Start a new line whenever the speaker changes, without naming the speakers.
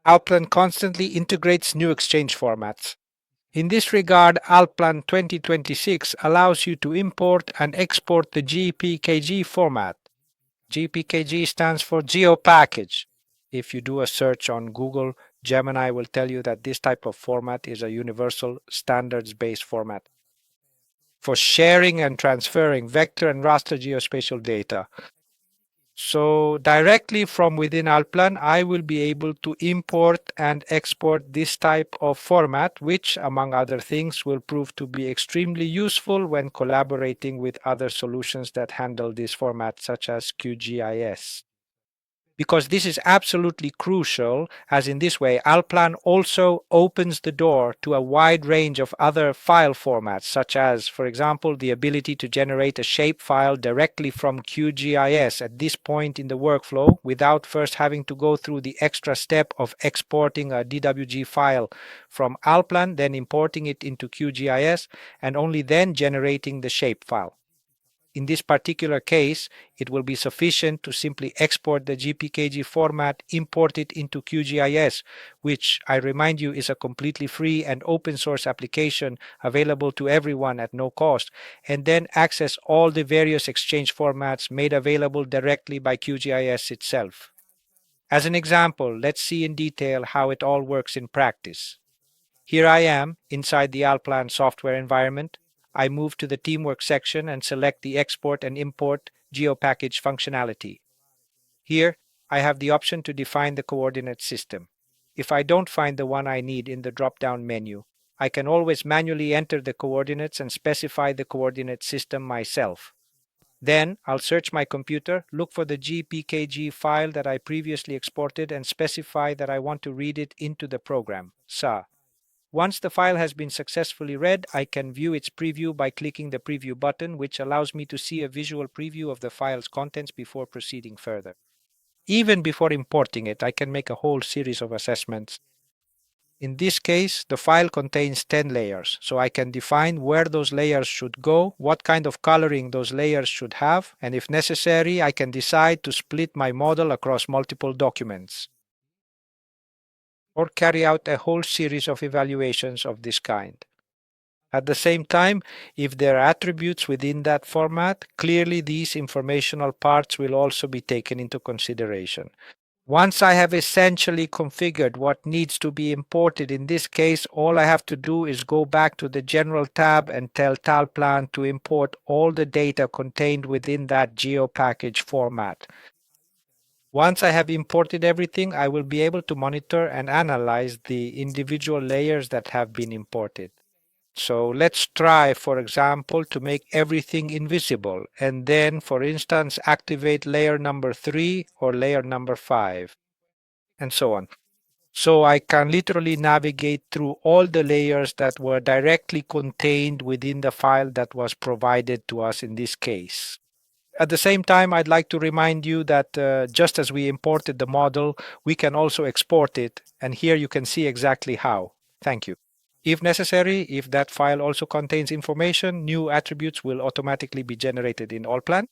Alplan constantly integrates new exchange formats. In this regard, Alplan 2026 allows you to import and export the GPKG format. GPKG stands for GeoPackage. If you do a search on Google, Gemini will tell you that this type of format is a universal standards-based format for sharing and transferring vector and raster geospatial data. So directly from within Alplan, I will be able to import and export this type of format, which, among other things, will prove to be extremely useful when collaborating with other solutions that handle this format, such as QGIS. Because this is absolutely crucial, as in this way, Alplan also opens the door to a wide range of other file formats, such as, for example, the ability to generate a shapefile directly from QGIS at this point in the workflow without first having to go through the extra step of exporting a DWG file from Alplan, then importing it into QGIS, and only then generating the shapefile. In this particular case, it will be sufficient to simply export the GPKG format, import it into QGIS, which I remind you is a completely free and open source application available to everyone at no cost, and then access all the various exchange formats made available directly by QGIS itself. As an example, let's see in detail how it all works in practice. Here I am inside the Alplan software environment. I move to the Teamwork section and select the Export and Import GeoPackage functionality. Here, I have the option to define the coordinate system. If I don't find the one I need in the drop-down menu, I can always manually enter the coordinates and specify the coordinate system myself. Then I'll search my computer, look for the GPKG file that I previously exported, and specify that I want to read it into the program, SA. Once the file has been successfully read, I can view its preview by clicking the preview button, which allows me to see a visual preview of the file's contents before proceeding further. Even before importing it, I can make a whole series of assessments. In this case, the file contains 10 layers, so I can define where those layers should go, what kind of coloring those layers should have, and if necessary, I can decide to split my model across multiple documents, or carry out a whole series of evaluations of this kind. At the same time, if there are attributes within that format, clearly these informational parts will also be taken into consideration. Once I have essentially configured what needs to be imported, in this case, all I have to do is go back to the General tab and tell Talplan to import all the data contained within that GeoPackage format. Once I have imported everything, I will be able to monitor and analyze the individual layers that have been imported. So let's try, for example, to make everything invisible and then, for instance, activate layer number 3 or layer number 5 and so on. So I can literally navigate through all the layers that were directly contained within the file that was provided to us in this case. At the same time, I'd like to remind you that just as we imported the model, we can also export it, and here you can see exactly how. Thank you. If necessary, if that file also contains information, new attributes will automatically be generated in Allplan.